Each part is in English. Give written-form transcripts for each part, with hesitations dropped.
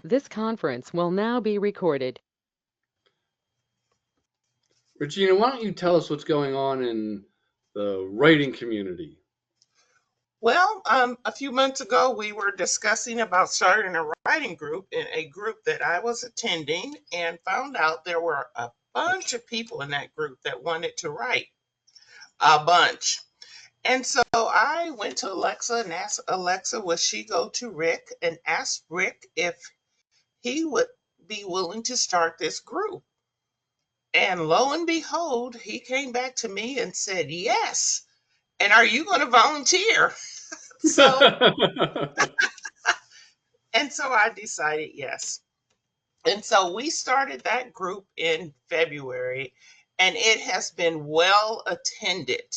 This conference will now be recorded. Regina, why don't you tell us what's going on in the writing community? Well, a few months ago, we were discussing about starting a writing group in a group that I was attending and found out there were a bunch of people in that group that wanted to write. A bunch. And so I went to Alexa and asked Alexa, would she go to Rick and ask Rick if he would be willing to start this group? And lo and behold, he came back to me and said, yes. And are you going to volunteer? So, and so I decided yes. And so we started that group in February, and it has been well attended.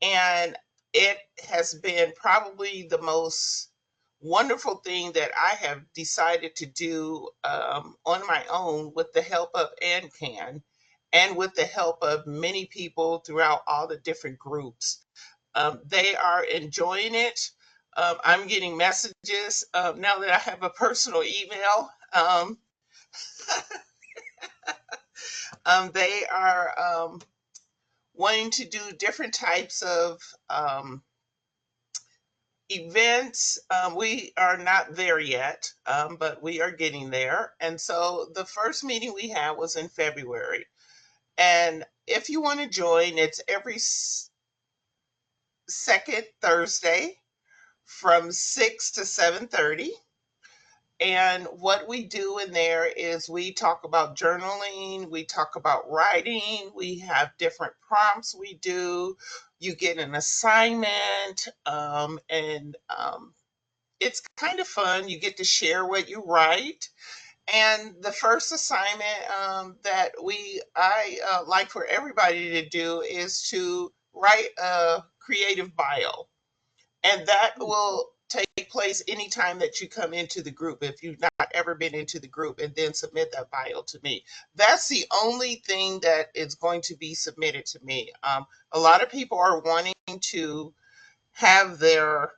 And it has been probably the most wonderful thing that I have decided to do on my own with the help of AnCan and with the help of many people throughout all the different groups. They are enjoying it. I'm getting messages now that I have a personal email. They are wanting to do different types of events. We are not there yet, but we are getting there. And so the first meeting we had was in February. And if you want to join, it's every second Thursday from 6 to 7:30. And what we do in there is we talk about journaling, we talk about writing, we have different prompts we do. You get an assignment, and it's kind of fun. You get to share what you write. And the first assignment that I like for everybody to do is to write a creative bio, and that will take place anytime that you come into the group if you've not ever been into the group, and then submit that bio to me. That's the only thing that is going to be submitted to me. A lot of people are wanting to have their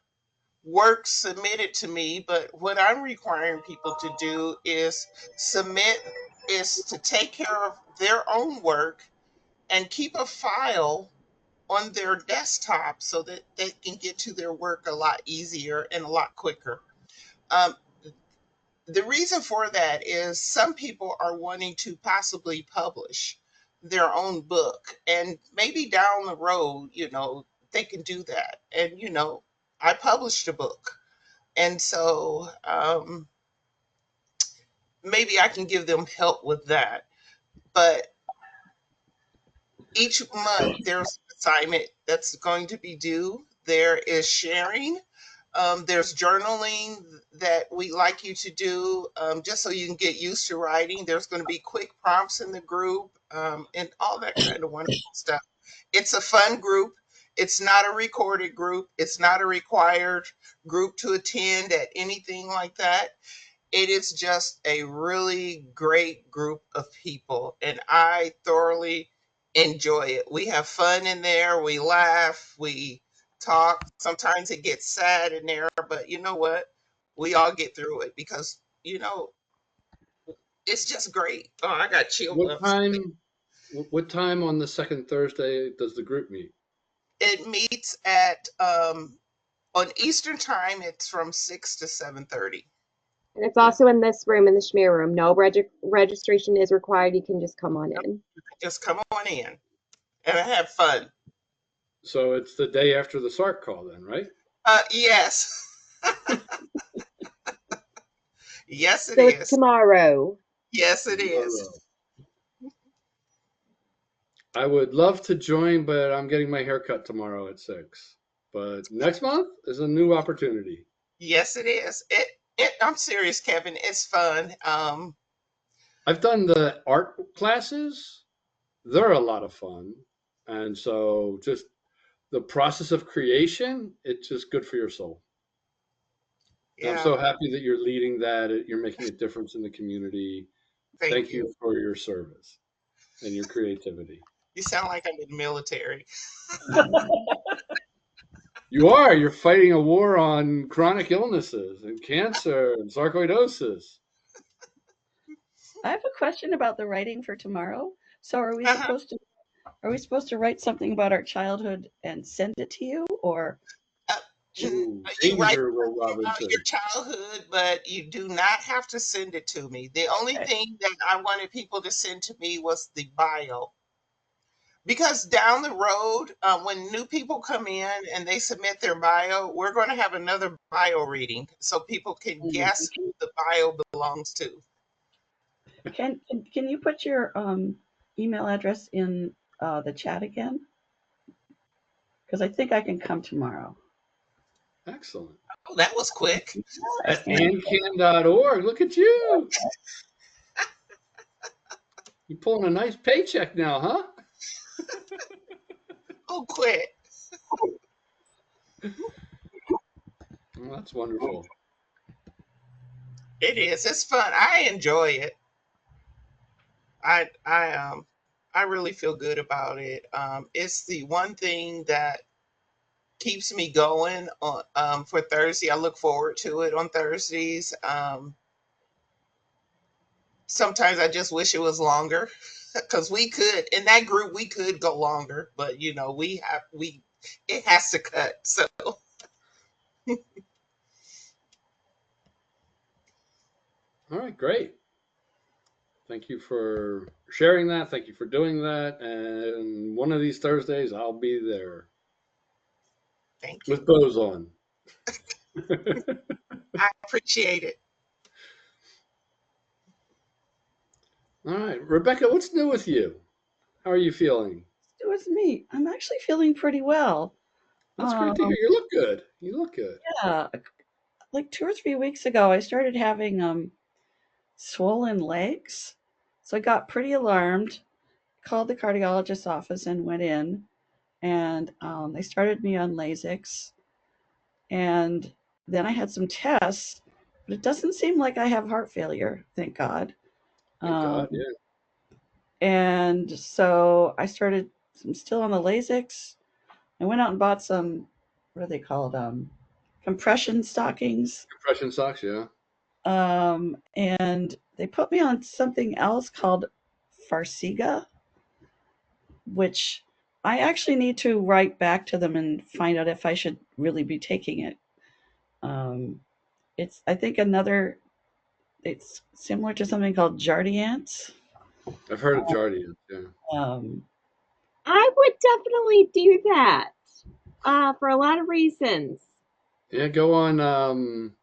work submitted to me, but what I'm requiring people to do is submit is to take care of their own work and keep a file on their desktop so that they can get to their work a lot easier and a lot quicker. Um, the reason for that is some people are wanting to possibly publish their own book, and maybe down the road, they can do that. And, I published a book. And so maybe I can give them help with that. But each month there's an assignment that's going to be due. There is sharing. There's journaling that we like you to do just so you can get used to writing. There's going to be quick prompts in the group and all that kind of wonderful stuff. It's a fun group. It's not a recorded group. It's not a required group to attend at anything like that. It is just a really great group of people, and I thoroughly enjoy it. We have fun in there. We laugh. We talk. Sometimes it gets sad in there, but you know what? We all get through it because, it's just great. Oh, I got chill What bumps. time? What time on the second Thursday does the group meet? It meets at on Eastern time. It's from 6 to 7:30. And it's also in this room, in the Schmier room. No registration is required. You can just come on in. Just come on in and have fun. So it's the day after the Sark call, then, right? Yes. Yes, it So is. it's tomorrow. Yes, it is. I would love to join, but I'm getting my hair cut tomorrow at 6. But next month is a new opportunity. Yes, it is. I'm serious, Kevin. It's fun. I've done the art classes. They're a lot of fun. And so just the process of creation, it's just good for your soul. Yeah. I'm so happy that you're leading that. You're making a difference in the community. Thank you for your service and your creativity. You sound like I'm in the military. You are. You're fighting a war on chronic illnesses and cancer and sarcoidosis. I have a question about the writing for tomorrow. So Uh-huh. are we supposed to write something about our childhood and send it to you, or Uh, Ooh, you write danger, Will about your Robinson. childhood, but you do not have to send it to me. The only okay. thing that I wanted people to send to me was the bio. Because down the road, when new people come in and they submit their bio, we're going to have another bio reading so people can Mm, guess who the bio belongs to. can you put your email address in the chat again? Because I think I can come tomorrow. Excellent. Oh, that was quick. At And AnCan.org. Look at you. You pulling a nice paycheck now, huh? Oh, quick. Well, that's wonderful. It is. It's fun. I enjoy it. I I um I really feel good about it. It's the one thing that keeps me going on for Thursday. I look forward to it on Thursdays. Sometimes I just wish it was longer because we could in that group we could go longer, but we it has to cut. So All right, great. Thank you for sharing that. Thank you for doing that. And one of these Thursdays, I'll be there thank you. with bows on. I appreciate it. All right, Rebecca, what's new with you? How are you feeling? it was me. I'm actually feeling pretty well. That's great to hear. You look good. You look good. Yeah, like 2 or 3 weeks ago, I started having swollen legs, so I got pretty alarmed. Called the cardiologist's office and went in, and they started me on Lasix, and then I had some tests, but it doesn't seem like I have heart failure, thank God. Thank Um, God. Yeah. and so I'm still on the Lasix. I went out and bought some, what are they called? Compression stockings. Compression socks. Yeah. And they put me on something else called Farxiga, which I actually need to write back to them and find out if I should really be taking it. Um, it's I think another. It's similar to something called Jardiance. I've heard of Jardians. Yeah. Um, I would definitely do that for a lot of reasons. Yeah. Go on,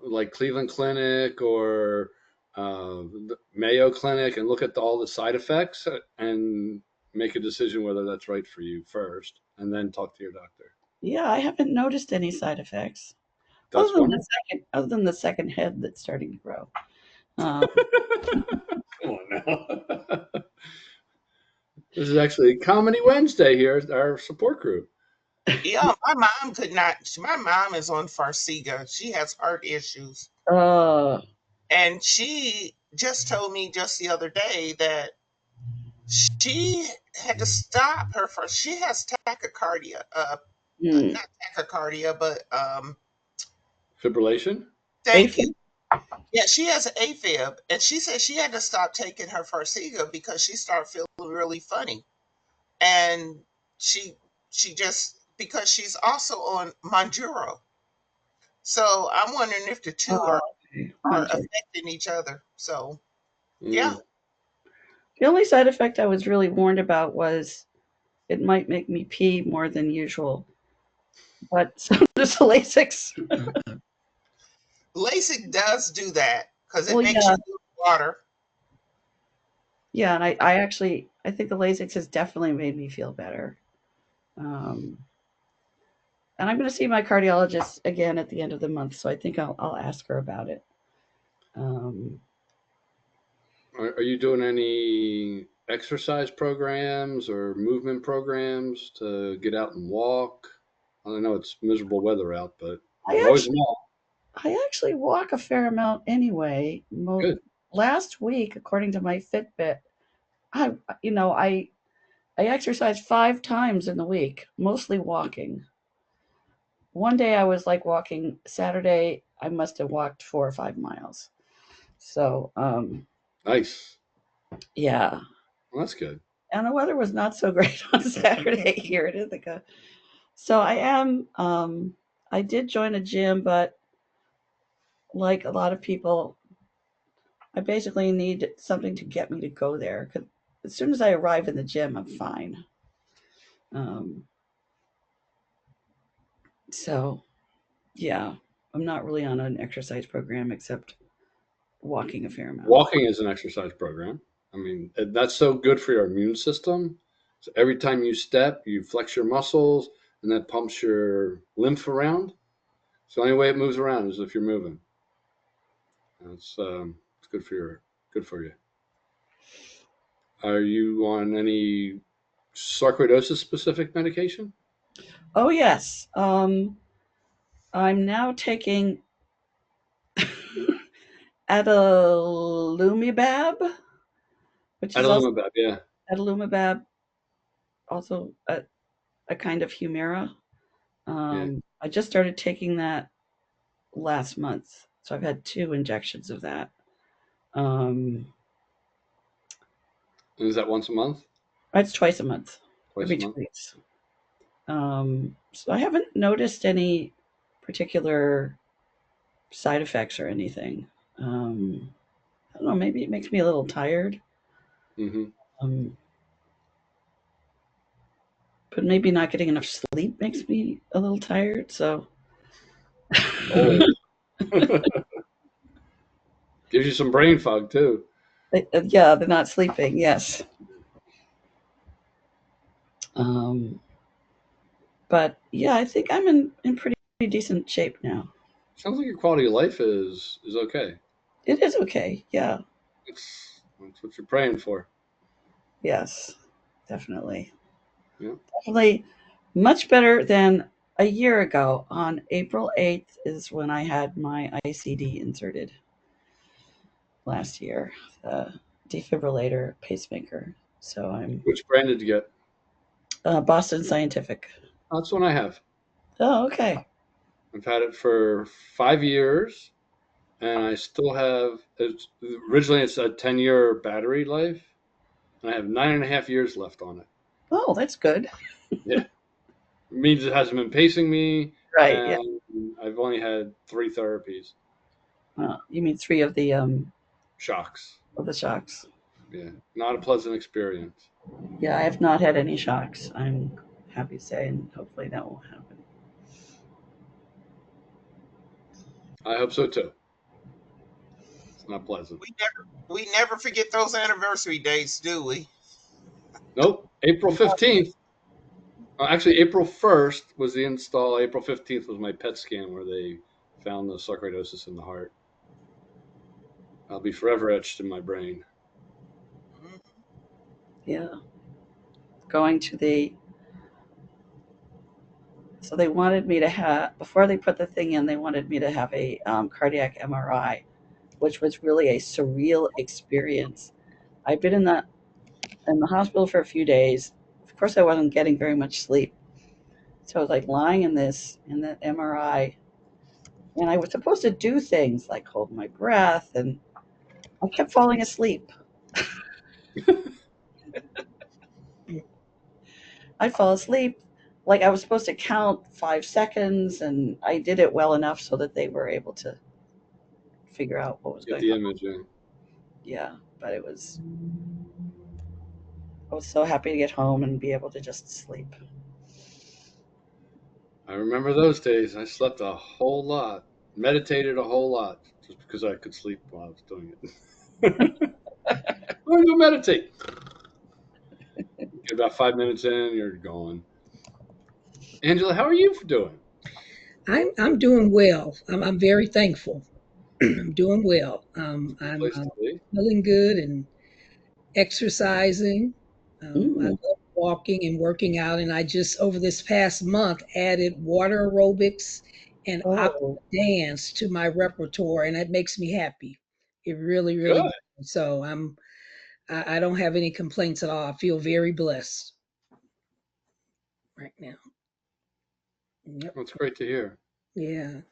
like Cleveland Clinic or the Mayo Clinic, and look at all the side effects and make a decision whether that's right for you first, and then talk to your doctor. yeah, I haven't noticed any side effects That's wonderful. other than the second head that's starting to grow. Um, Come on now. This is actually Comedy Wednesday here at our support group. Yeah, my mom could not. My mom is on Farxiga. She has heart issues, uh, and she just told me just the other day that she had to stop her for she has tachycardia. hmm, Not tachycardia, but Fibrillation? thank you. aphid. Yeah, she has an AFib, and she said she had to stop taking her Farxiga because she started feeling really funny, and she she just because she's also on Monjuro. So I'm wondering if the two Uh, are Hunter. affecting each other. So yeah, Mm. The only side effect I was really warned about was it might make me pee more than usual, but so does the Lasix. LASIK does do that because it Well, makes yeah, you lose water. yeah, and I think the Lasix has definitely made me feel better. Um, and I'm going to see my cardiologist again at the end of the month, so I think I'll ask her about it. Um, Are you doing any exercise programs or movement programs to get out and walk? I know it's miserable weather out, but I there's always actually an out. I actually walk a fair amount anyway. Good. Last week, according to my Fitbit, I you know I exercised 5 times in the week, mostly walking. One day I was like walking. Saturday I must have walked 4 or 5 miles. So Nice. Yeah. Well, that's good. And the weather was not so great on Saturday here in Ithaca. So I did join a gym, but like a lot of people, I basically need something to get me to go there. 'Cause as soon as I arrive in the gym, I'm fine. Um, so yeah, I'm not really on an exercise program except walking a fair amount. Walking is an exercise program. I mean, that's so good for your immune system. So every time you step, you flex your muscles, and that pumps your lymph around. So the only way it moves around is if you're moving. It's good for you. Are you on any sarcoidosis specific medication? Oh yes, I'm now taking adalimumab, which is also Adalimumab, yeah. adalimumab, also a kind of Humira. Yeah. I just started taking that last month, so I've had 2 injections of that. Um, And is that once a month? it's twice a month, Twice every a 2 month? weeks. So I haven't noticed any particular side effects or anything. I don't know, maybe it makes me a little tired. Mm-hmm. Um, but maybe not getting enough sleep makes me a little tired. So, Oh. Gives you some brain fog too. yeah, they're not sleeping. Yes. Um, but yeah, I think I'm in pretty decent shape now. Sounds like your quality of life is okay. It is okay. Yeah. That's what you're praying for. Yes. Definitely. Yeah. Definitely much better than a year ago. On April 8th is when I had my ICD inserted last year, the defibrillator pacemaker. So I'm Which brand did you get? Boston Scientific. That's one I have. Oh, okay. I've had it for 5 years, and I still have. Originally, it's a 10-year battery life, and I have 9.5 years left on it. Oh, that's good. Yeah, it means it hasn't been pacing me, Right. Yeah. and I've only had 3 therapies. You mean 3 Shocks. of the shocks? Yeah, not a pleasant experience. Yeah, I have not had any shocks. I'm happy to say, and hopefully that won't happen. I hope so too. It's not pleasant. We never forget those anniversary dates, do we? Nope. April 15th. Actually, April 1st was the install. April 15th was my PET scan where they found the sarcoidosis in the heart. I'll be forever etched in my brain. Mhm. Yeah. Going to so they wanted me to have, before they put the thing in, they wanted me to have a cardiac MRI, which was really a surreal experience. I've been in the hospital for a few days. Of course, I wasn't getting very much sleep, so I was like lying in the MRI, and I was supposed to do things like hold my breath, and I kept falling asleep. I'd fall asleep, like I was supposed to count 5 seconds, and I did it well enough so that they were able to figure out what was Get going the on. image in. Yeah, but I was so happy to get home and be able to just sleep. I remember those days. I slept a whole lot, meditated a whole lot, just because I could sleep while I was doing it. Or you meditate. Get about 5 minutes in, you're gone. Angela, how are you doing? I'm doing well. I'm very thankful. I'm doing well. Good I'm place to be. feeling good and exercising. I Mm. love walking and working out, and I just over this past month added water aerobics and aqua Oh, dance to my repertoire, and that makes me happy. It really, really Good. does. So I don't have any complaints at all. I feel very blessed right now. Yep. That's great to hear. Yeah.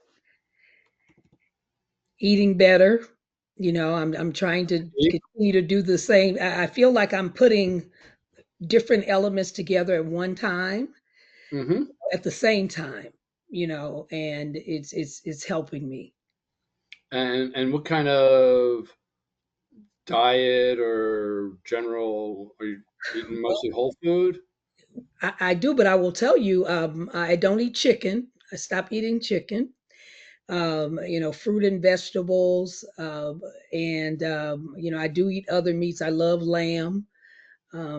Eating better. I'm trying to continue to do the same. I feel like I'm putting different elements together at one time, Mm-hmm. at the same time, and it's helping me. And what kind of diet or general are you eating? Mostly whole food? I do, but I will tell you, I don't eat chicken. I stopped eating chicken. Fruit and vegetables, and I do eat other meats. I love lamb,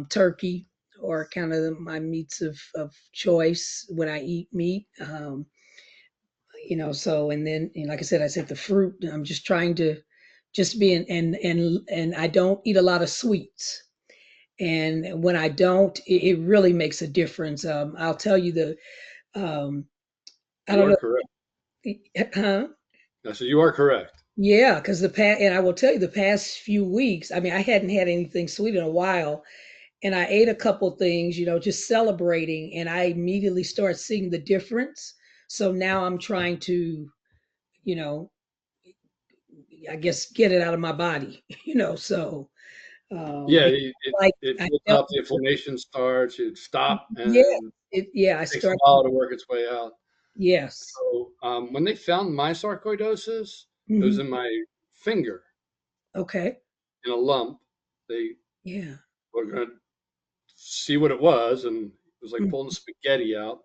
turkey, or kind of my meats of choice when I eat meat. So and then like I said the fruit. I'm just trying to just be in, and I don't eat a lot of sweets. And when I don't, it really makes a difference. I'll tell you um, I You don't are correct. know, huh? I said you are correct. Yeah, because and I will tell you the past few weeks, I mean, I hadn't had anything sweet in a while, and I ate a couple things, just celebrating, and I immediately start seeing the difference. So now I'm trying to, you know, I guess get it out of my body, so Yeah, because like it I builds felt, up, the inflammation starts, you stop, yeah, and yeah, I it takes a started, while to work its way out. yes, So when they found my sarcoidosis, it was hmm, in my finger okay, in a lump. They yeah, were going to see what it was, and it was like mm, pulling spaghetti out.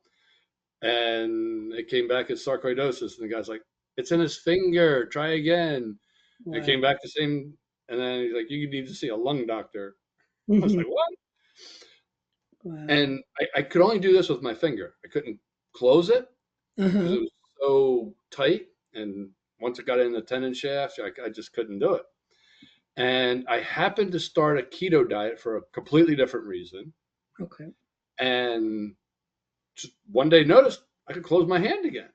And it came back as sarcoidosis. And the guy's like, "It's in his finger. Try again." And it wow, came back the same. And then he's like, "You need to see a lung doctor." I was hmm, like, "What?" wow, And I could only do this with my finger. I couldn't close it because uh-huh, it was so tight. And once it got in the tendon shaft, I just couldn't do it. And I happened to start a keto diet for a completely different reason. okay, And just one day noticed I could close my hand again.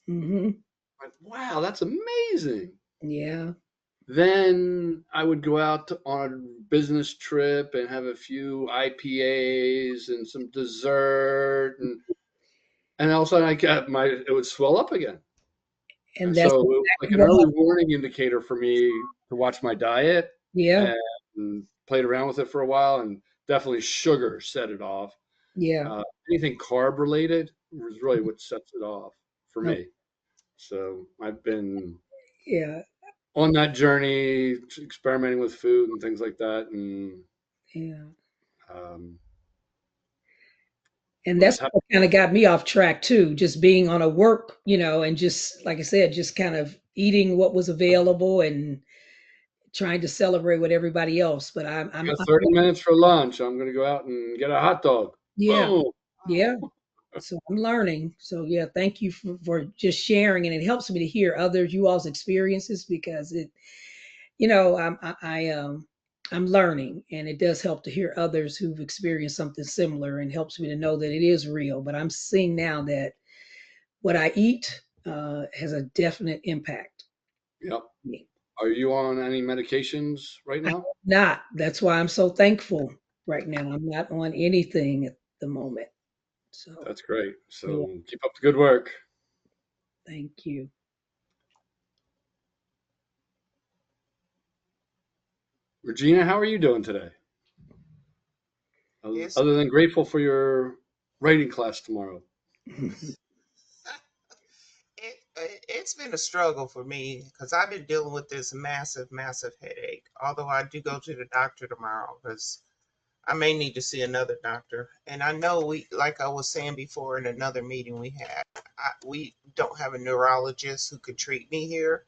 hmm, I went, wow, that's amazing. yeah, Then I would go out on a business trip and have a few IPAs and some dessert, and all of a sudden I got it would swell up again. and that's So it was like exactly an what early happened. warning indicator for me to watch my diet, Yeah, and played around with it for a while, and definitely sugar set it off. yeah, Anything carb related was really what sets it off for no, me. So I've been yeah, on that journey, experimenting with food and things like that, and yeah. um, And I'm that's just happy. what kind of got me off track too, just being on a work, and just like I said, just kind of eating what was available and trying to celebrate with everybody else. But I got 30 minutes for lunch. I'm going to go out and get a hot dog. yeah, Boom. yeah. So I'm learning. So yeah, thank you for just sharing, and it helps me to hear others, you all's experiences, because I'm learning, and it does help to hear others who've experienced something similar, and helps me to know that it is real. But I'm seeing now that what I eat has a definite impact Yep. on me. Are you on any medications right I'm now? not. That's why I'm so thankful right now. I'm not on anything at the moment. So That's great. yeah, So keep up the good work. thank you. Regina, how are you doing today? It's Other than grateful for your writing class tomorrow. it's been a struggle for me because I've been dealing with this massive headache. Although I do go to the doctor tomorrow because I may need to see another doctor. And I know like I was saying before in another meeting we had, we don't have a neurologist who could treat me here.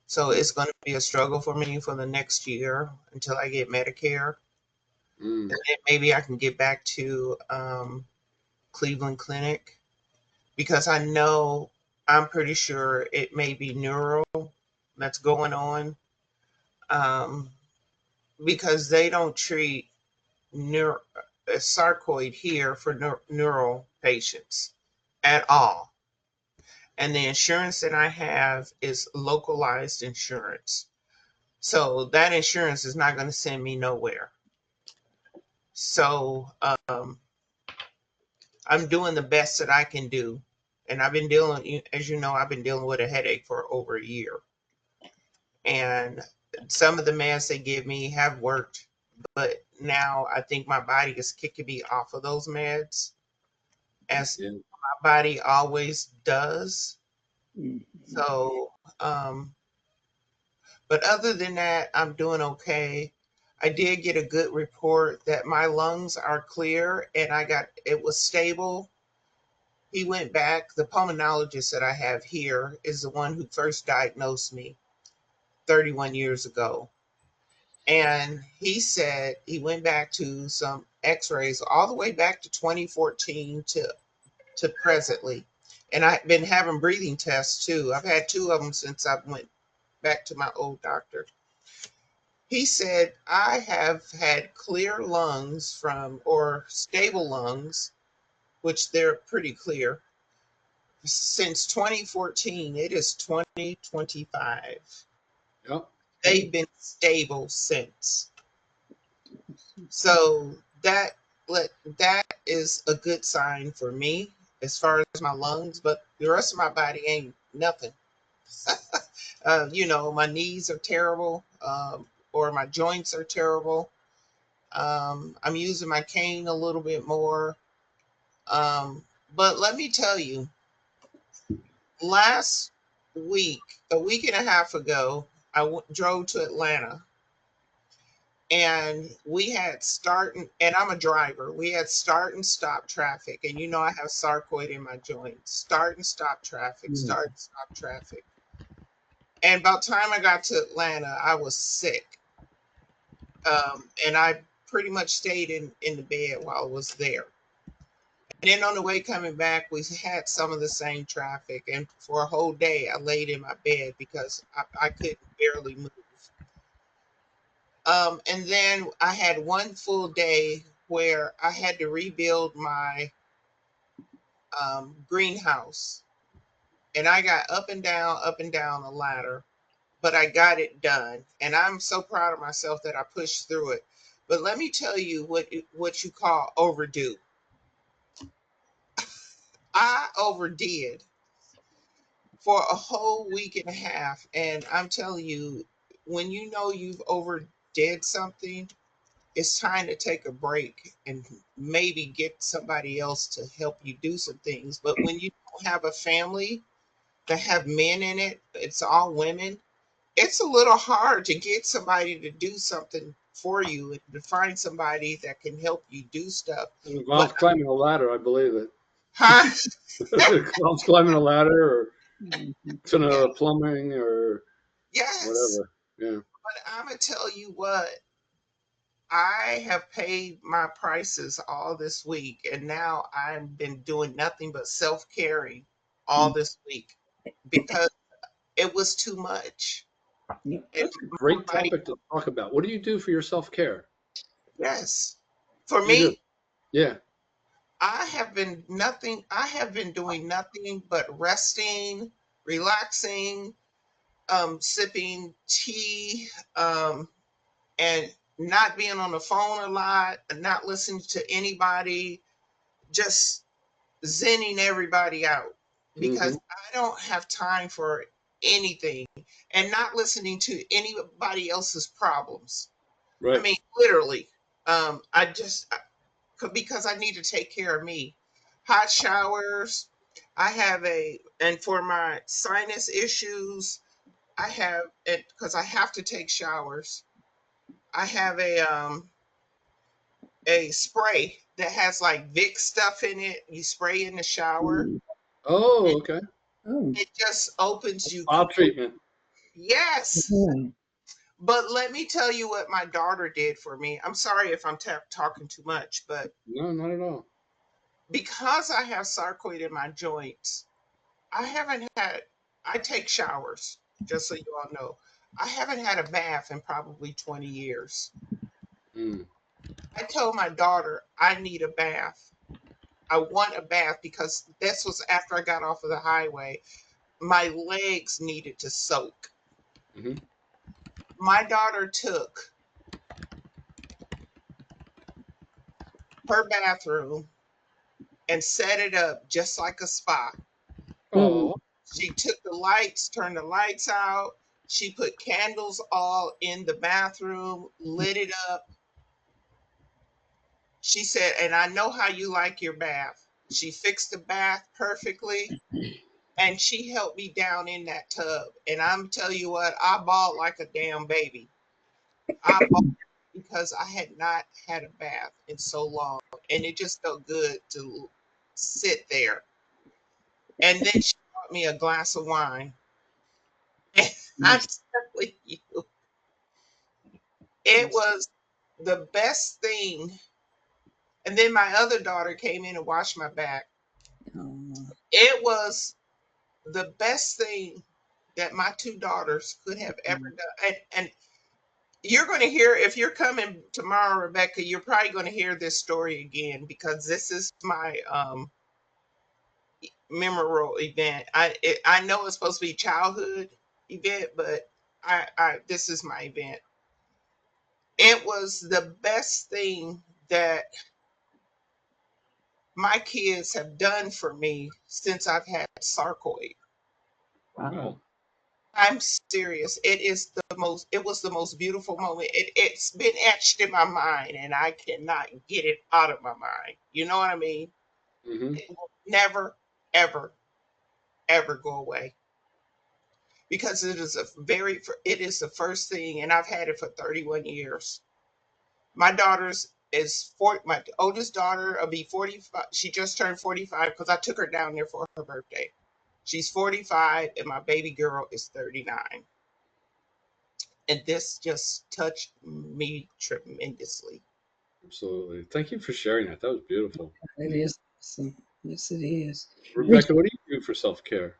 So it's going to be a struggle for me for the next year until I get Medicare. Mm. And then maybe I can get back to Cleveland Clinic because I'm pretty sure it may be neural that's going on um, because they don't treat neuro, sarcoid here for neural patients at all. And the insurance that I have is localized insurance. So that insurance is not going to send me nowhere. So I'm doing the best that I can do. And I've been dealing, as you know, I've been dealing with a headache for over a year. And Some of the meds they give me have worked, but now I think my body is kicking me off of those meds, as Yeah. my body always does. Mhm. So, but other than that, I'm doing okay. I did get a good report that my lungs are clear and it was stable. He went back. The pulmonologist that I have here is the one who first diagnosed me 31 years ago. And he said he went back to some x-rays all the way back to 2014 to presently. And I've been having breathing tests too. I've had two of them since I went back to my old doctor. He said I have had clear lungs or stable lungs, which they're pretty clear, since 2014. It is 2025. Yep. They've been stable since. So that is a good sign for me as far as my lungs, but the rest of my body ain't nothing. My knees are terrible, or my joints are terrible. I'm using my cane a little bit more. Um, but let me tell you, last a week and a half ago, drove to Atlanta, and we had and I'm a driver. We had start and stop traffic, and I have sarcoid in my joints. Start and stop traffic, Mhm. start and stop traffic. And about the time I got to Atlanta, I was sick, and I pretty much stayed in the bed while I was there. And then on the way coming back, we had some of the same traffic, and for a whole day, I laid in my bed because I couldn't barely move. And then I had one full day where I had to rebuild my greenhouse. And I got up and down a ladder, but I got it done. And I'm so proud of myself that I pushed through it. But let me tell you what you call overdue. I overdid for a whole week and a half. And I'm telling you, when you know you've overdid something, it's time to take a break and maybe get somebody else to help you do some things. But when you don't have a family that have men in it, it's all women, it's a little hard to get somebody to do something for you and to find somebody that can help you do stuff. It But involves climbing a ladder, I believe it. huh? It involves climbing a ladder or Mhm. Yeah, plumbing or yes. whatever. Yeah. But I'm gonna tell you what, I have paid my prices all this week, and now I've been doing nothing but self caring all this week because it was too much. Yep. And That's a my great body, topic to talk about. What do you do for your self care? yes. For You do. me, Yeah. I have been doing nothing but resting, relaxing, sipping tea, and not being on the phone a lot, and not listening to anybody, just zenning everybody out Mm-hmm. because I don't have time for anything and not listening to anybody else's problems. I Right. mean, literally, I just because I need to take care of me. Hot showers. And for my sinus issues, I have it because I have to take showers. I have a spray that has like Vicks stuff in it. You spray in the shower. Mhm. Oh, okay. Oh. It just opens you Spa completely. treatment. Yes. Mhm. But let me tell you what my daughter did for me. I'm sorry if I'm talking too much, but No, not at all. because I have sarcoid in my joints, I haven't had, I take showers, just so you all know. I haven't had a bath in probably 20 years. Mm. I told my daughter I need a bath. I want a bath because this was after I got off of the highway. My legs needed to soak. Mm-hmm. My daughter took her bathroom and set it up just like a spa. Mhm. Oh, She took the lights, turned the lights out. She put candles all in the bathroom, lit it up. She said, and I know how you like your bath. She fixed the bath perfectly, and she helped me down in that tub. And I'm tell you what, I bawled like a damn baby. I bawled because I had not had a bath in so long, and it just felt good to sit there. And then she brought me a glass of wine. And I'm telling you, it was the best thing. And then my other daughter came in and washed my back. Oh, It was the best thing that my two daughters could have ever done. And you're going to hear, if you're coming tomorrow, Rebecca, you're probably going to hear this story again because this is my memorable event. I know it's supposed to be childhood event, but I this is my event. It was the best thing that my kids have done for me since I've had sarcoid. Wow. I'm serious. It was the most beautiful moment. It's been etched in my mind and I cannot get it out of my mind. You know what I mean? Hmm. It will never, ever, ever go away because it is the first thing, and I've had it for 31 years. My daughter's is my oldest daughter will be 45. She just turned 45 because I took her down there for her birthday. She's 45 and my baby girl is 39. And this just touched me tremendously. Absolutely. Thank you for sharing that. That was beautiful. it is awesome. Yes, it is. Rebecca, what do you do for self care?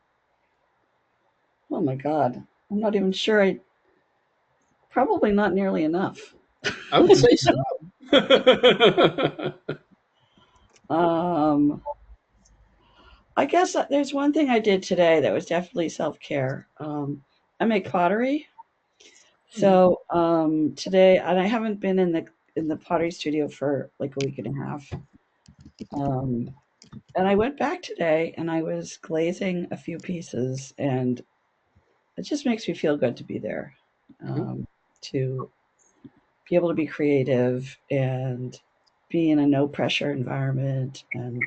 Oh my God. I'm not even sure. Probably not nearly enough. I would say so. Um, I guess there's one thing I did today that was definitely self care. I make pottery. So today, and I haven't been in the pottery studio for like a week and a half. Um, and I went back today, and I was glazing a few pieces, and it just makes me feel good to be there, Mhm. to be able to be creative and be in a no pressure environment and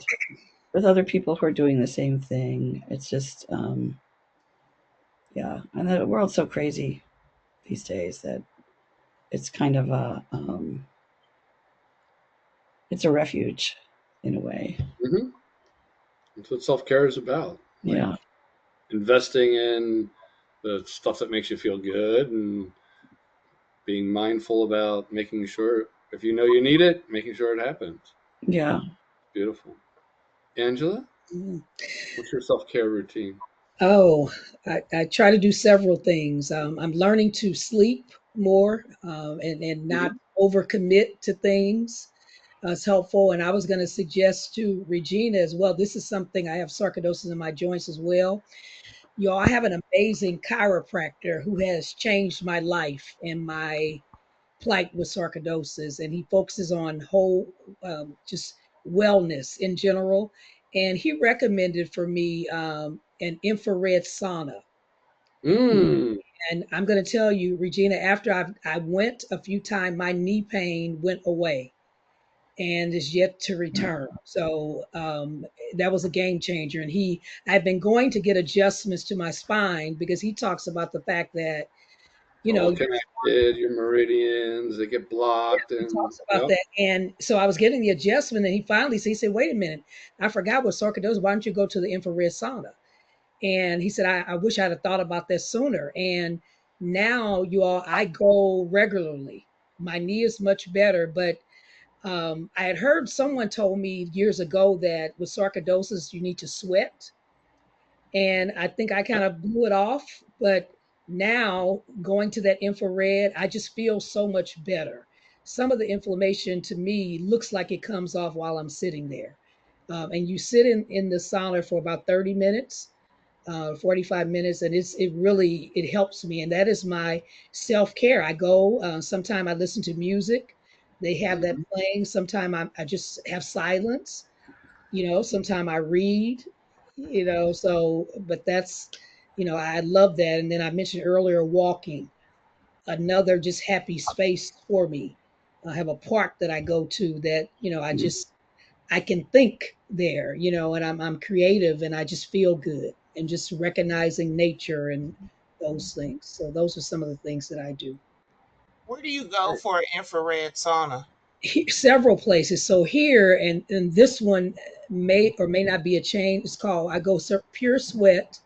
with other people who are doing the same thing. It's just, yeah. And the world's so crazy these days that it's kind of it's a refuge in a way. Mhm. That's what self care is about. Like Yeah. investing in the stuff that makes you feel good and being mindful about making sure if you know you need it, making sure it happens. Yeah. Beautiful. Angela, Mm. what's your self care routine? Oh, I try to do several things. I'm learning to sleep more and not Mhm. overcommit to things. It's helpful. And I was going to suggest to Regina as well. This is something I have sarcoidosis in my joints as well. Y'all, I have an amazing chiropractor who has changed my life and my plight with sarcoidosis, and he focuses on whole, just wellness in general. And he recommended for me an infrared sauna. Mm. And I'm going to tell you, Regina, after I went a few times, my knee pain went away and is yet to return. So that was a game changer. And I've been going to get adjustments to my spine because he talks about the fact that, It's you know, all connected, your meridians, they get blocked he and talks about yep. that. And so I was getting the adjustment, and he said, wait a minute, I forgot what sarcoidosis. Why don't you go to the infrared sauna? And he said, I wish I'd have thought about that sooner. And now, you all, I go regularly. My knee is much better, but I had heard someone told me years ago that with sarcoidosis, you need to sweat. And I think I kind of blew it off. But now going to that infrared, I just feel so much better. Some of the inflammation to me looks like it comes off while I'm sitting there. And you sit in the sauna for about 30 minutes, 45 minutes, and it helps me. And that is my self-care. I go, sometime I listen to music. They have that Mhm. playing. Sometime I just have silence. Sometime I read, but I love that. And then I mentioned earlier walking, another just happy space for me. I have a park that I go to that, I can think there, and I'm creative and I just feel good and just recognizing nature and those things. So those are some of the things that I do. Where do you go for an infrared sauna? Several places. So here and this one may or may not be a chain. It's called I go Pure Sweat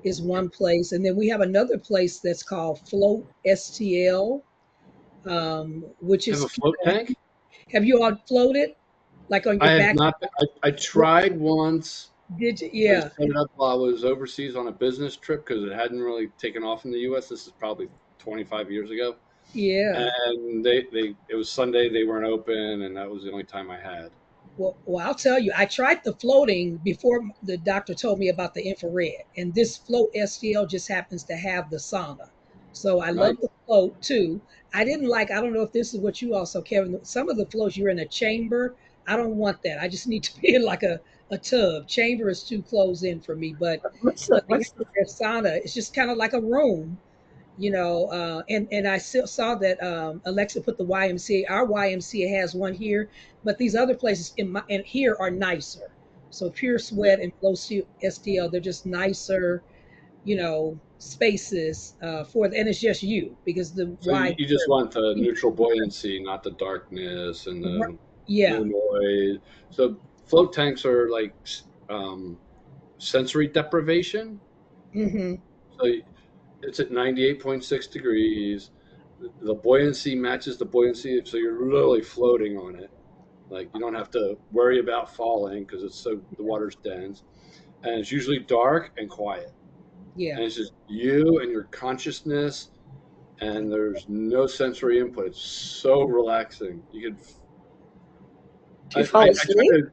is one place, and then we have another place that's called Float STL, which I have is a float tank. have you all floated like on I your have back? not. I tried once. Did you? I Yeah, set it up while I was overseas on a business trip because it hadn't really taken off in the U.S. This is probably 25 years ago, yeah. and they it was Sunday. They weren't open, and that was the only time I had. Well, I'll tell you, I tried the floating before the doctor told me about the infrared, and this float STL just happens to have the sauna. So I Nice. love the float too. I don't know if this is what you also, Kevin, some of the floats you're in a chamber. I don't want that. I just need to be in like a tub. Chamber is too close in for me, but the What's the infrared sauna is just kind of like a room, and I still saw that Alexa put the YMCA. Our YMCA has one here, but these other places in here are nicer. So Pure Yeah. Sweat and Flow STL, they're just nicer, spaces and it's just you because the So Y, you just want the neutral buoyancy, not the darkness and the no yeah, noise. So float tanks are like um, sensory deprivation. mm-hmm, So it's at 98.6 degrees. The buoyancy matches the buoyancy, so you're literally floating on it. Like you don't have to worry about falling because the water's dense, and it's usually dark and quiet, yeah. and it's just you and your consciousness, and there's no sensory input. It's so relaxing. You could, Do you fall I try asleep? to.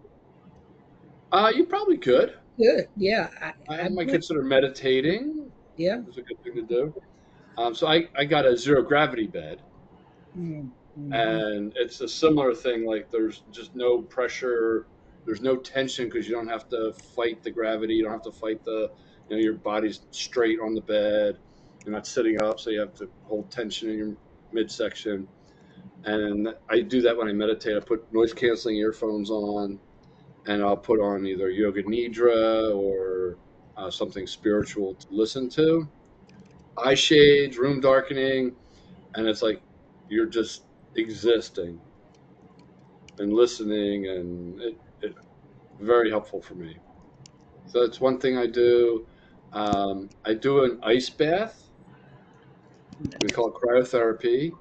You probably could. Good, yeah. I I might went, consider meditating. yeah. It's a good thing to do. So I got a zero gravity bed, Mm-hmm. and it's a similar thing. Like there's just no pressure, there's no tension because you don't have to fight the gravity. You don't have to fight your body's straight on the bed. You're not sitting up, so you have to hold tension in your midsection. And I do that when I meditate. I put noise canceling earphones on, and I'll put on either yoga nidra or something spiritual to listen to. Eye shades, room darkening, and it's like you're just existing and listening, and it very helpful for me. So that's one thing I do. I do an ice bath. We call it cryotherapy.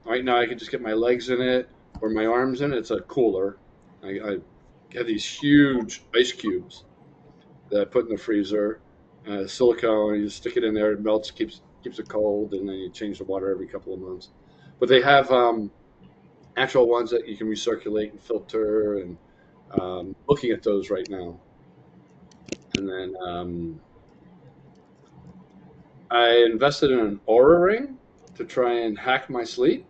Right now, I can just get my legs in it or my arms in it. It's a cooler. I have these huge ice cubes that I put in the freezer, silicone. You just stick it in there, it melts, keeps it cold, and then you change the water every couple of months. But they have actual ones that you can recirculate and filter, and looking at those right now. And then I invested in an Aura ring to try and hack my sleep.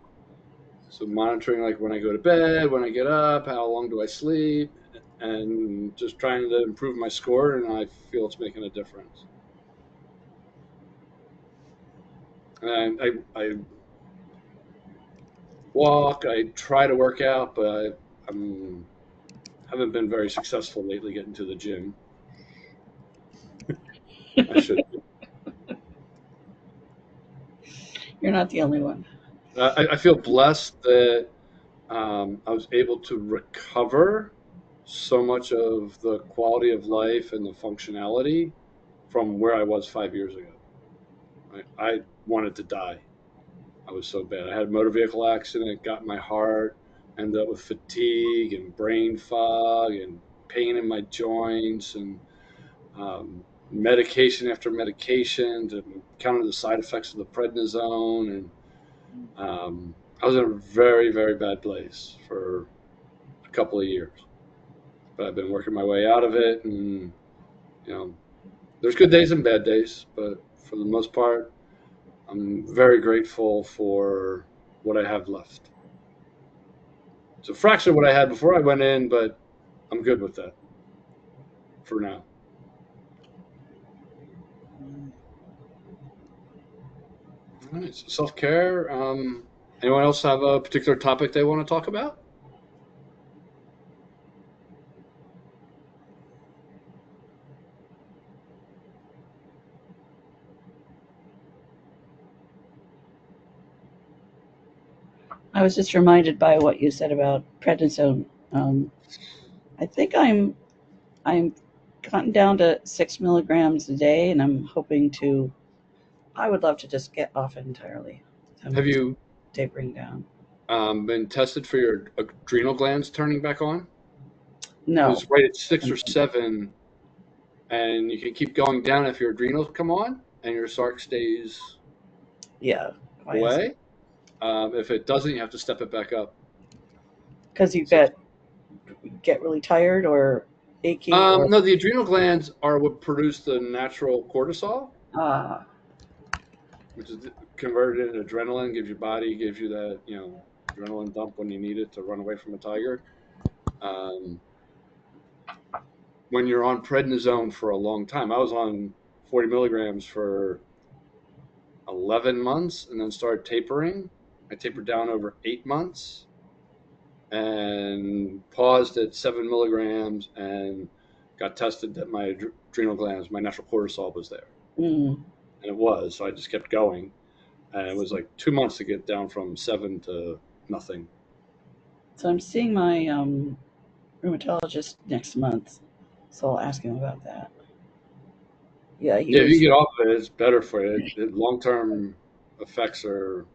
So monitoring like when I go to bed, when I get up, how long do I sleep, and just trying to improve my score. And I feel it's making a difference. And I walk. I try to work out, but I haven't been very successful lately getting to the gym. I should. You're not the only one. I feel blessed that I was able to recover so much of the quality of life and the functionality from where I was 5 years ago. I wanted to die. I was so bad. I had a motor vehicle accident, got in my heart, ended up with fatigue and brain fog and pain in my joints and medication after medication to counter the side effects of the prednisone. And I was in a very, very bad place for a couple of years. But I've been working my way out of it. And, you know, there's good days and bad days. But for the most part, I'm very grateful for what I have left. It's a fraction of what I had before I went in, but I'm good with that for now. All right, so self-care. Anyone else have a particular topic they want to talk about? I was just reminded by what you said about prednisone. I think I'm gotten down to 6 milligrams a day, and I'm hoping to. I would love to just get off it entirely. I'm Have you tapering down. been tested for your adrenal glands turning back on? No. Because right at 6 or 7, and you can keep going down if your adrenals come on and your Sarc stays Yeah. Why is away. it? If it doesn't, you have to step it back up. Because you So, get really tired or achy or no, the adrenal glands are what produce the natural cortisol, ah. which is converted into adrenaline, gives you that, adrenaline dump when you need it to run away from a tiger. Um, when you're on prednisone for a long time, I was on 40 milligrams for 11 months and then started tapering. I tapered down over 8 months and paused at 7 milligrams and got tested that my adrenal glands, my natural cortisol was there. Mm. And it was. So I just kept going. And it was like 2 months to get down from 7 to nothing. So I'm seeing my rheumatologist next month, so I'll ask him about that. Yeah, he Yeah, if you was get off of it, it's better for you. Long term effects are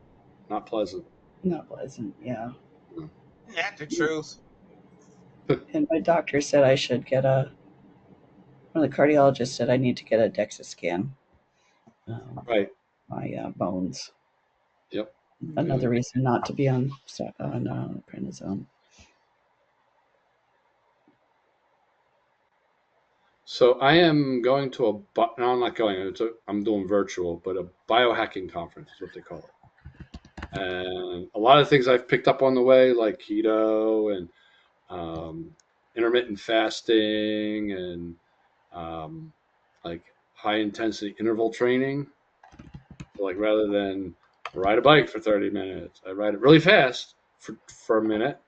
not pleasant. not pleasant. Yeah, Not the truth. and my doctor said I should get a. One of the cardiologists said I need to get a DEXA scan. Right. My bones. Yep. Another reason not to be on prednisone. So I am going to no, I'm not going. I'm doing virtual, but a biohacking conference is what they call it. And a lot of things I've picked up on the way, like keto and intermittent fasting and like high intensity interval training. So like rather than ride a bike for 30 minutes, I ride it really fast for a minute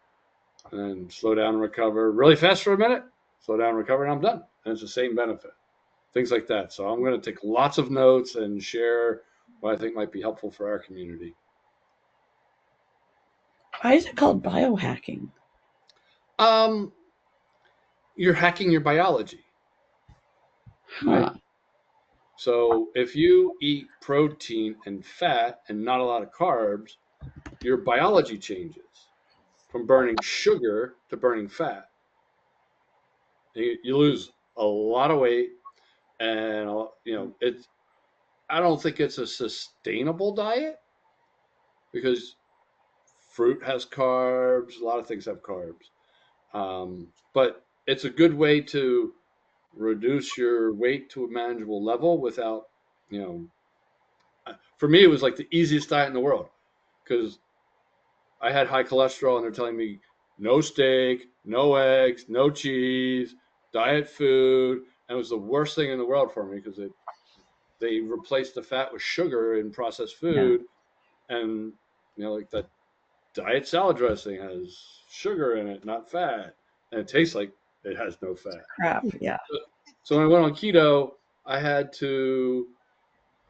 and then slow down and recover really fast for a minute, slow down and recover, and I'm done. And it's the same benefit. Things like that. So I'm going to take lots of notes and share what I think might be helpful for our community. Why is it called biohacking? You're hacking your biology, right? Huh. So if you eat protein and fat and not a lot of carbs, your biology changes from burning sugar to burning fat. You lose a lot of weight, and it's. I don't think it's a sustainable diet because fruit has carbs. A lot of things have carbs, but it's a good way to reduce your weight to a manageable level without, you know. For me, it was like the easiest diet in the world because I had high cholesterol, and they're telling me no steak, no eggs, no cheese, diet food, and it was the worst thing in the world for me because they replaced the fat with sugar in processed Yeah. food, and like that diet salad dressing has sugar in it, not fat, and it tastes like it has no fat. Crap. Yeah. So when I went on keto, I had to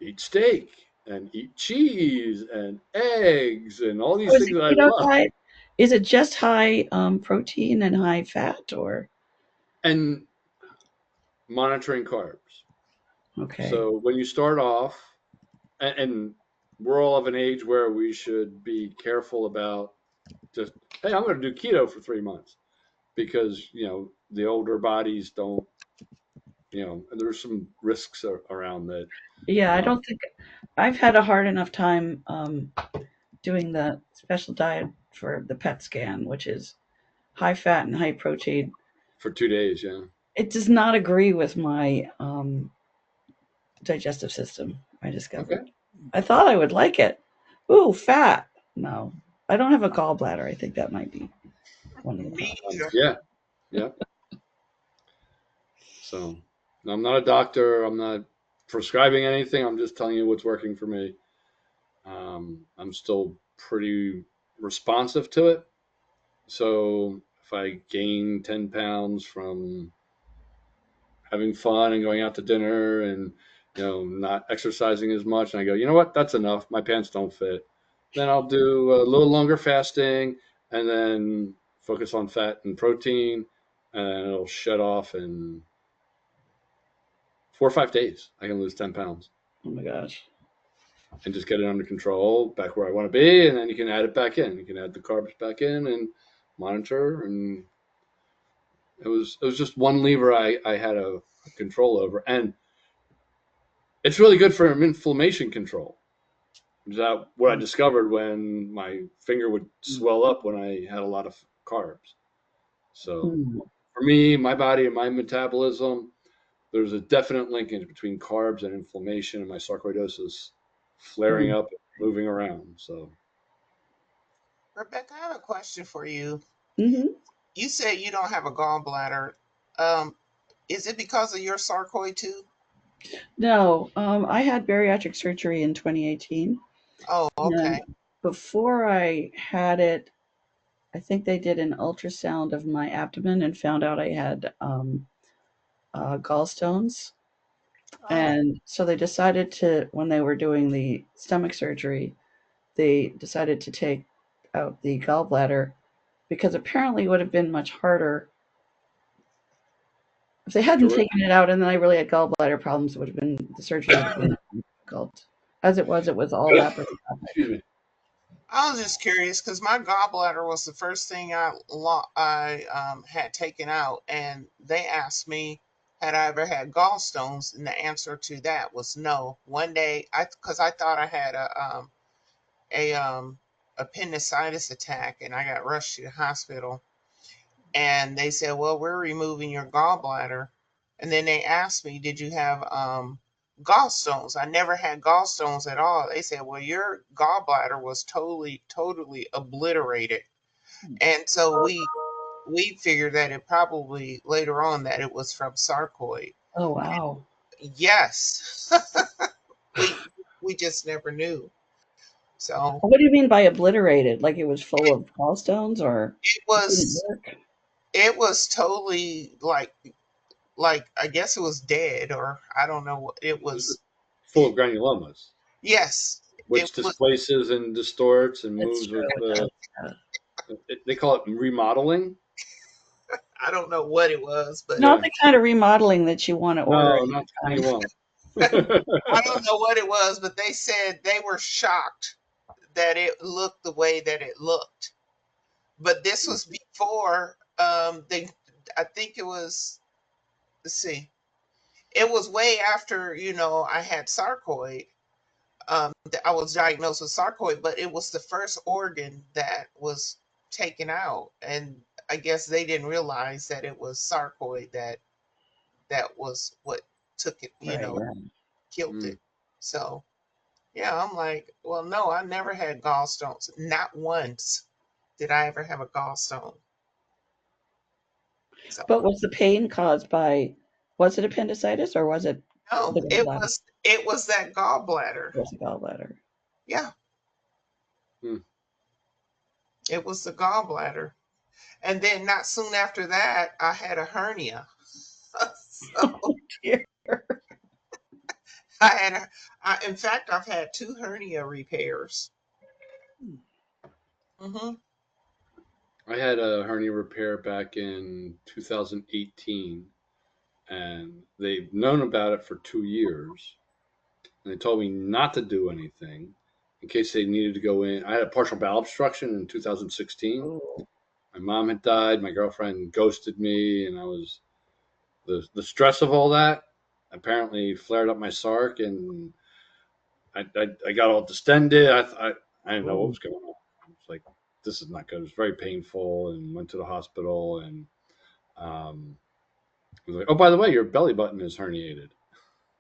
eat steak and eat cheese and eggs and all So these is things the that I keto love. diet? Is it just high protein and high fat, or And monitoring carbs. okay? So when you start off, and we're all of an age where we should be careful about just, hey, I'm going to do keto for 3 months because, the older bodies don't, there's some risks around that. Yeah, I don't think I've had a hard enough time doing the special diet for the PET scan, which is high fat and high protein. For 2 days, yeah. It does not agree with my digestive system. I Okay. discovered. I thought I would like it. Ooh, fat. No, I don't have a gallbladder. I think that might be one of the Me problems. either. Yeah. Yeah. So I'm not a doctor. I'm not prescribing anything. I'm just telling you what's working for me. I'm still pretty responsive to it. So if I gain 10 pounds from having fun and going out to dinner and not exercising as much, and I go, you know what, that's enough. My pants don't fit. Then I'll do a little longer fasting and then focus on fat and protein, and it'll shut off in 4 or 5 days. I can lose 10 pounds Oh my gosh. and just get it under control, back where I want to be, and then you can add it back in. You can add the carbs back in and monitor. And it was just one lever I had a control over, and it's really good for inflammation control. Is that what I discovered when my finger would swell up when I had a lot of carbs? So Mm. for me, my body and my metabolism, there's a definite linkage between carbs and inflammation and my sarcoidosis flaring up, moving around. So, Rebecca, I have a question for you. Mm-hmm. You said you don't have a gallbladder. Um, is it because of your sarcoid too? No, I had bariatric surgery in 2018. Oh, okay. And before I had it, I think they did an ultrasound of my abdomen and found out I had gallstones. Oh, And so they decided to, when they were doing the stomach surgery, they decided to take out the gallbladder because apparently it would have been much harder if they hadn't George, taken it out and then I really had gallbladder problems. It would have been, the surgery would have been difficult. As it was all excuse laparoscopic. me. I was just curious because my gallbladder was the first thing I had taken out, and they asked me had I ever had gallstones, and the answer to that was no. One day, because I thought I had a appendicitis attack, and I got rushed to the hospital, and they said, "Well, we're removing your gallbladder," and then they asked me, "Did you have gallstones?" I never had gallstones at all. They said, "Well, your gallbladder was totally obliterated," and so we figured that it probably later on that it was from sarcoid. Oh, wow. Yes, we we just never knew. So What do you mean by obliterated? Like it was full of gallstones or it it didn't was work? it was totally like I guess it was dead, or I don't know what it was. Full of granulomas, Yes, it which was. displaces and distorts and That's moves with true. It does. Yeah. they call it remodeling. I don't know what it was, but Not Yeah. the kind of remodeling that you want to order No, not the kind you anytime. want. I don't know what it was. But they said they were shocked that it looked the way that it looked. But this was before they. I think it was. Let's see. It was way after I had sarcoid. I was diagnosed with sarcoid, but it was the first organ that was taken out, and I guess they didn't realize that it was sarcoid that was what took it, Right, yeah. killed Mm. it. So yeah, I'm like, well, no, I never had gallstones. Not once did I ever have a gallstone. So But was the pain caused by, was it appendicitis or was it no, the it gallbladder? was it was that gallbladder. It was the gallbladder. Yeah, Mm. it was the gallbladder. And then not soon after that, I had a hernia. So Dear. I had, in fact, I've had two hernia repairs. Hmm. I had a hernia repair back in 2018, and they've known about it for 2 years. And they told me not to do anything in case they needed to go in. I had a partial bowel obstruction in 2016. Oh, My mom had died. My girlfriend ghosted me, and I was the stress of all that apparently flared up my sarc, and I got all distended. I didn't know what oh, was going on. I was like, this is not good. It was very painful, and went to the hospital, and um, it was like, oh, by the way, your belly button is herniated.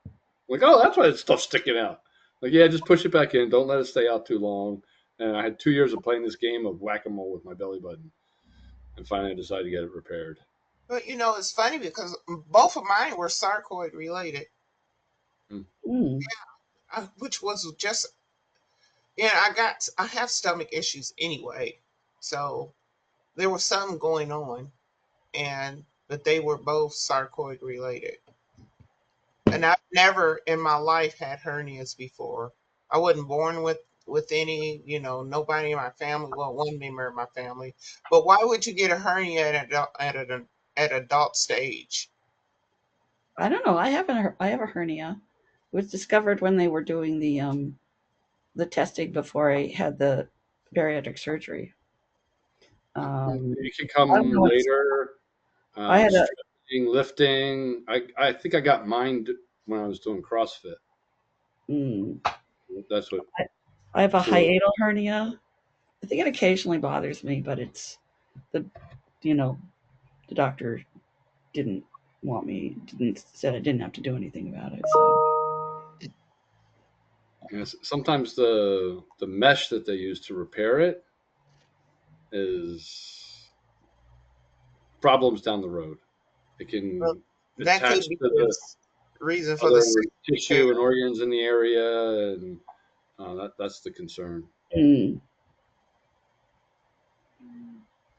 I'm like, oh, that's why it's stuff sticking out. Like, yeah, just push it back in. Don't let it stay out too long. And I had 2 years of playing this game of whack a mole with my belly button, and finally I decided to get it repaired. But it's funny because both of mine were sarcoid related, Mm. mm. which was just Yeah, I have stomach issues anyway. So there was some going on, but they were both sarcoid related. And I've never in my life had hernias before. I wasn't born with any, nobody in my family. Well, one member of my family. But why would you get a hernia at adult stage? I don't know. I have a hernia. It was discovered when they were doing the testing before I had the bariatric surgery. You can I don't come know what's. later. I had a. Stretching, lifting. I think I got mine when I was doing CrossFit. Mm, That's what. I have a Sure. hiatal hernia. I think it occasionally bothers me, but it's the you know the doctor didn't didn't said I didn't have to do anything about it. So Yes, sometimes the mesh that they use to repair it is problems down the road. It Well, can that could attach be to the the reason for the other repair. tissue and organs in the area, and that's the concern. mm,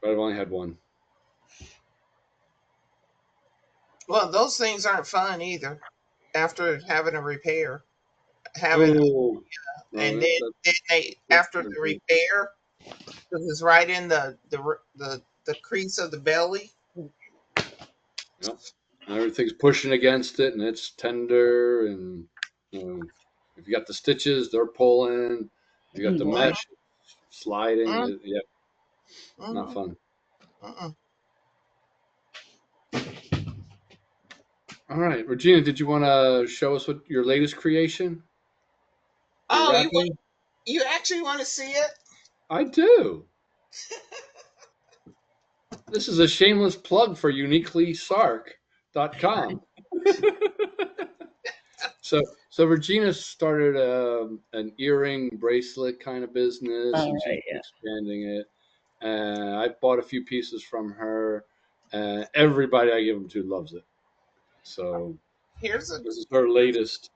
But I've only had one. Well, those things aren't fun either. After having a repair, having Oh, no, and then they after the repair, because it's right in the crease of the belly. yeah. And everything's pushing against it, and it's tender, and if you got the stitches, they're pulling. If you got the boy. mesh sliding. Mm, Yeah, not mm, fun. mm. All right, Regina, did you want to show us what your latest creation? Your Oh, wrapping? you actually want to see it? I do. This is a shameless plug for uniquelysarc.com. So Regina started an earring bracelet kind of business, All and she's right, yeah. expanding it. And I bought a few pieces from her, and everybody I give them to loves it. So Here's a this is her latest.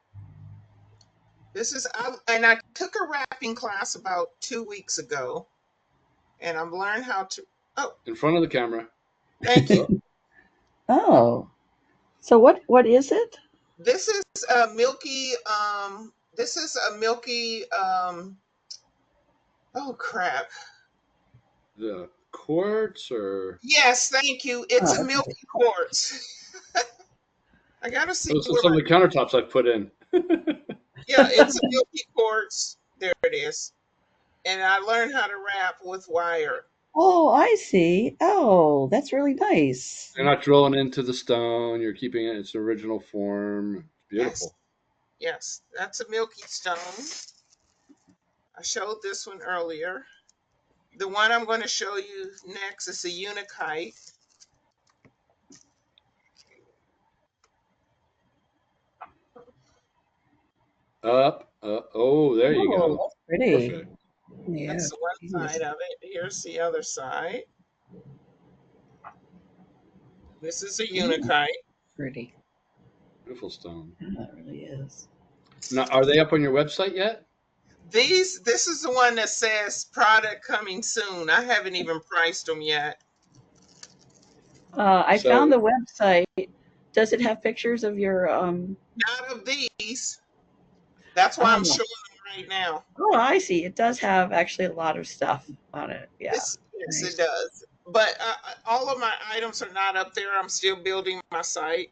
this is and I took a wrapping class about 2 weeks ago, and I've learned how to. Oh, In front of the camera. thank you. Oh, Oh, so what is it? This is a milky. This is a milky. Oh crap. the quartz or Yes, thank you. It's a Oh, milky quartz. I gotta see oh, so where some my. of the countertops I've put in. Yeah, it's a milky quartz. There it is. And I learned how to wrap with wire. oh, I see. Oh, that's really nice. You're not drilling into the stone. You're keeping it in its original form. It's Yes, beautiful. yes, that's a milky stone. I showed this one earlier. The one I'm going to show you next is a unikite. Up. Oh, there you Oh, go. that's pretty. Perfect. Yeah. That's the one Jeez. side of it. Here's the other side. This is a Mm, unikite. pretty. Beautiful stone. Yeah, it really is. Now, are they up on your website yet? This is the one that says product coming soon. I haven't even priced them yet. I So, found the website. Does it have pictures of your Not of these. That's why I'm oh, showing them right now. oh, I see. It does have actually a lot of stuff on it. Yeah. Yes, it Nice. does. But all of my items are not up there. I'm still building my site.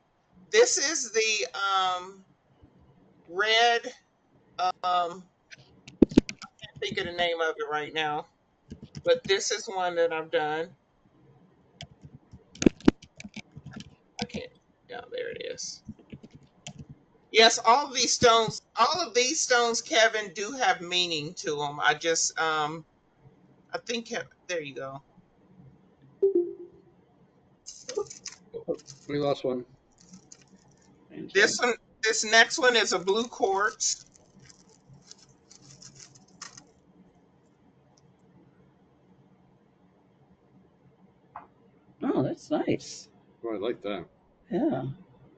This is the red. Can't think of the name of it right now, but this is one that I've done. I can't. Yeah, there it is. Yes, all of these stones, Kevin, do have meaning to them. I think there you go. we lost one. This one, this next one is a blue quartz. Oh, that's nice. Oh, I like that. Yeah.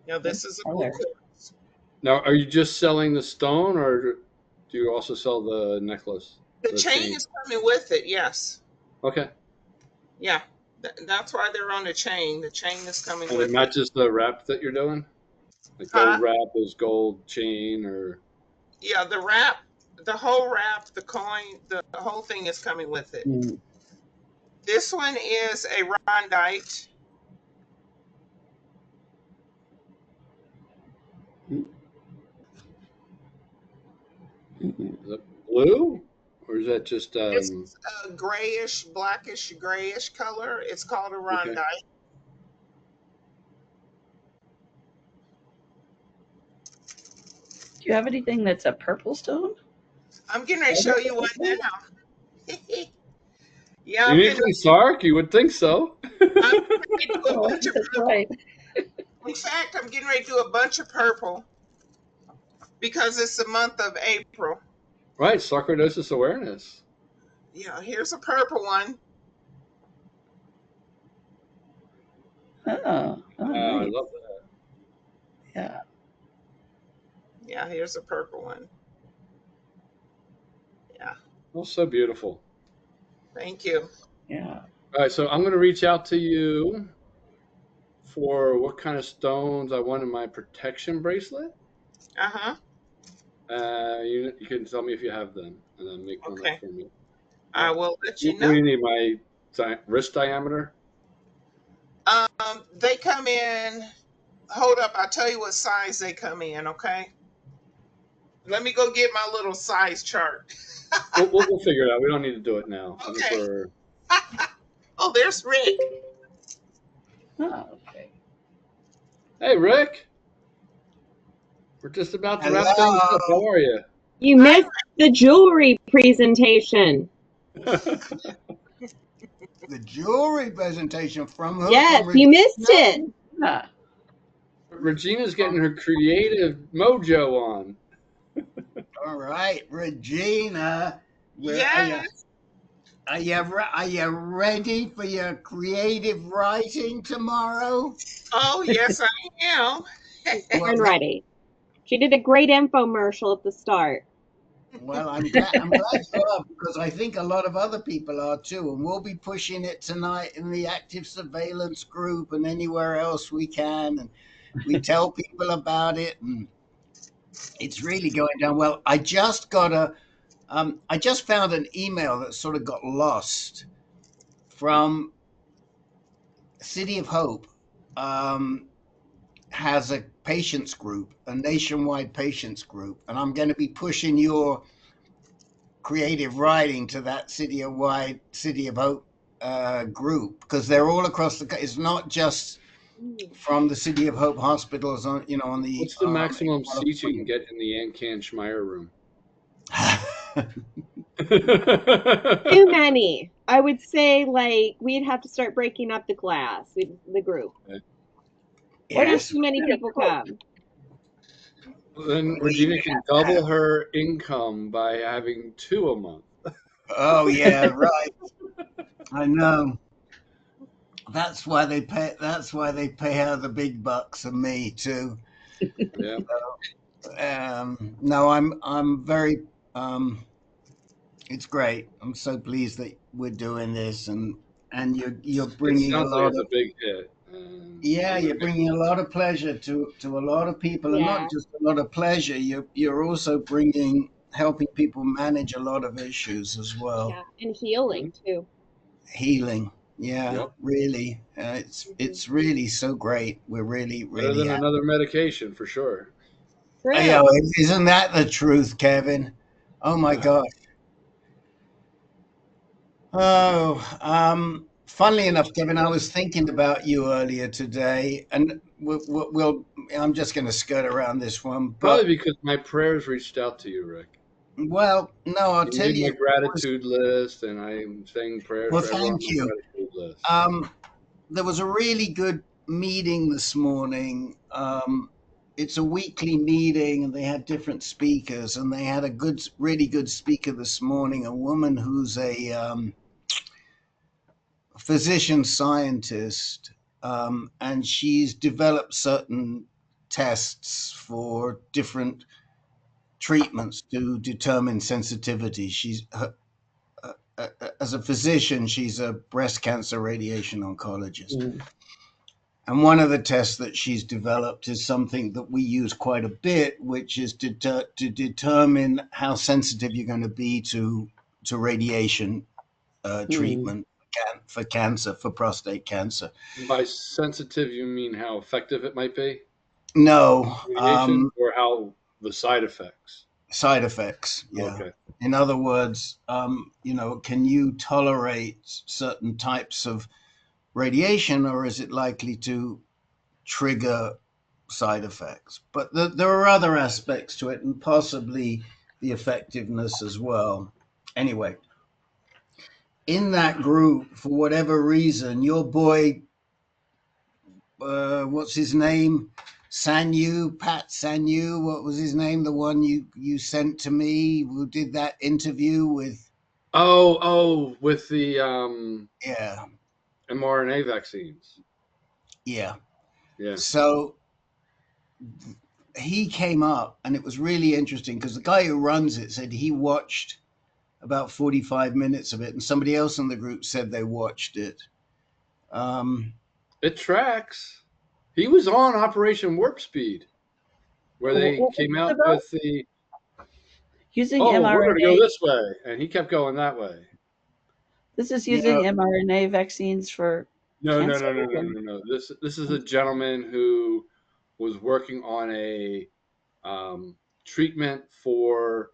Now Nice this is a blue color. quartz. Now, are you just selling the stone, or do you also sell the necklace? The The chain chain. is coming with it, yes. Okay. Yeah. That's why they're on the chain. The chain is coming And it with it. matches the wrap that you're doing? Like gold Huh? wrap is gold chain or Yeah, the wrap, the whole wrap, the coin, the whole thing is coming with it. Mm. This one is a rondite. Mhm. is it blue? Or is that just It's a grayish, blackish, grayish color. It's called a okay. rondite. Do you have anything that's a purple stone? I'm getting ready to show you one now. Yeah, Uniquely Sark, you would think so. I'm getting ready to do a Oh, I bunch think of that's purple. right. In fact, I'm getting ready to do a bunch of purple because it's the month of April. Right, sarcoidosis awareness. Yeah, here's a purple one. Oh, oh, Wow, I nice. love that. Yeah, Yeah, here's a purple one. Yeah, Oh, so beautiful. thank you. yeah. All right, so I'm going to reach out to you for what kind of stones I want in my protection bracelet. Uh-huh. You can tell me if you have them, and then make one up Okay. for me. I will let you What do know. you need? My wrist diameter? They come in. Hold up, I'll tell you what size they come in, okay? Let me go get my little size chart. We'll figure it out. We don't need to do it now. I think Okay. we're. Oh, there's Rick. Oh, okay. Hey, Rick. We're just about to wrap things up. Hello. How are you? You Hi, missed the jewelry presentation. The jewelry presentation from who? Yes, From you missed it. Regina? Yeah. Regina's getting her creative mojo on. All right, Regina. Where yes. are you ready for your creative writing tomorrow? Oh, yes, I am. Well, And ready. She did a great infomercial at the start. I'm glad you are because I think a lot of other people are too, and we'll be pushing it tonight in the active surveillance group and anywhere else we can, and we tell people about it, and it's really going down well. I just found an email that sort of got lost from City of Hope. Um, has a patients group, a nationwide patients group, and I'm going to be pushing your creative writing to that City of Hope group because they're all across the. It's not just from the City of Hope hospitals on on the What's the maximum in seats you can California. get in the AnCan Schmier room? Too many. I would say like we'd have to start breaking up the class, the group. What if Yes. too many people come? Then We Regina can double her income by having two a month. Oh yeah, right. I know. That's why they pay her the big bucks and me too. Yeah. No, I'm very. It's great. I'm so pleased that we're doing this, and you're It bringing a sounds like lot it's a of. big hit. Yeah, I'm gonna you're bringing a lot of pleasure to a lot of people, and Yeah, not just a lot of pleasure. You're also bringing helping people manage a lot of issues as well. yeah, and healing Mhm. too. Healing, yeah, Yep. really, Mhm. it's really so great. We're Better really than happy. another medication for sure. Yeah, True. isn't that the truth, Kevin? Oh my gosh. Oh, funnily enough, Kevin, I was thinking about you earlier today, and I'm just going to skirt around this one, Probably but because my prayers reached out to you, Rick. well, no, I'll You tell made my you. gratitude list, and I'm saying prayers Well, for everyone on thank my you. gratitude list. Um, there was a really good meeting this morning. It's a weekly meeting, and they had different speakers, and they had really good speaker this morning, a woman who's a physician scientist, and she's developed certain tests for different treatments to determine sensitivity. as a physician, she's a breast cancer radiation oncologist. Mm. And one of the tests that she's developed is something that we use quite a bit, which is to determine how sensitive you're going to be to radiation treatment for cancer, for prostate cancer. By sensitive, you mean how effective it might be? No, Radiation, or how the side effects? side effects. Yeah. Okay. In other words, can you tolerate certain types of radiation, or is it likely to trigger side effects? But there are other aspects to it, and possibly the effectiveness as well. Anyway, in that group, for whatever reason, your boy, what's his name? Pat Sanyu, what was his name? The one you sent to me, who did that interview with? With the Yeah, mRNA vaccines. yeah. Yeah. So he came up, and it was really interesting because the guy who runs it said he watched about 45 minutes of it, and somebody else in the group said they watched it. It tracks. He was on Operation Warp Speed, where they What was came it out about? with the Using we're going to go mRNA. this way, and he kept going that way. This is You using know, mRNA vaccines for No. cancer. This is a gentleman who was working on a treatment for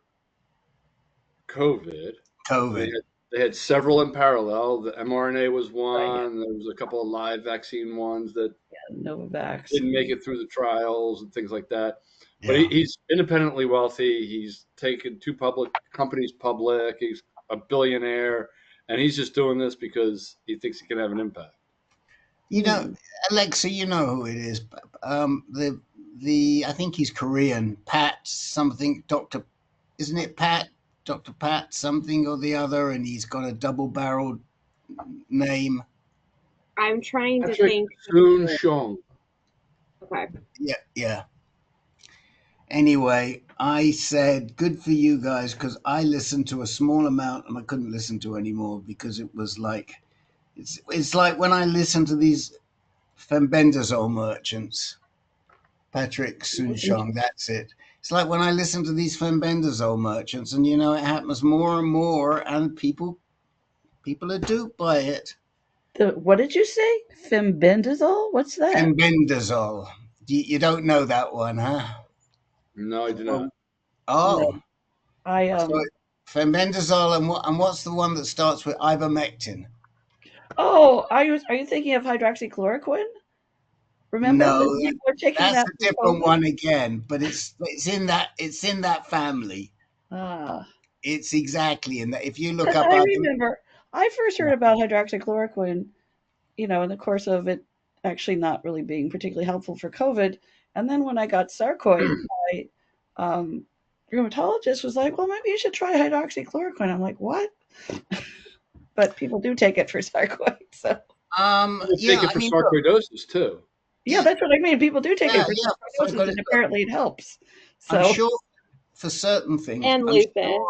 COVID. COVID. They had several in parallel. The mRNA was one. Right. There was a couple of live vaccine ones that Novavax. didn't make it through the trials and things like that. But Yeah. he's independently wealthy. He's taken 2 public companies public. He's a billionaire, and he's just doing this because he thinks he can have an impact. You know, Alexa, you know who it is. I think he's Korean. Pat something, Doctor, isn't it Pat? Dr. Pat something or the other, and he's got a double-barreled name. I'm trying to Patrick think. Soon-Shiong. Okay. Yeah. Anyway, I said, good for you guys, because I listened to a small amount and I couldn't listen to anymore because it was like, it's like when I listen to these fembendazole merchants, Patrick Soon-Shiong, that's it. It's like when I listen to these fembendazole merchants, and it happens more and more, and people are duped by it. What did you say? Fembendazole? What's that? Fembendazole. You don't know that one, huh? No, I do not. Oh, No. I so fembendazole, and what's the one that starts with ivermectin? Oh, are you thinking of hydroxychloroquine? Remember No, when people were taking that's that a for different COVID? one again. But it's in that family. Ah, It's exactly in that. If you look because up, I remember I first heard about hydroxychloroquine, in the course of it actually not really being particularly helpful for COVID. And then when I got sarcoid, my rheumatologist was like, "Well, maybe you should try hydroxychloroquine." I'm like, "What?" But people do take it for sarcoid, so Take it for sarcoidosis too. yeah, that's what I mean. People do take it for sarcoidosis, and apparently it helps. So I'm sure for certain things, And I'm lupus. sure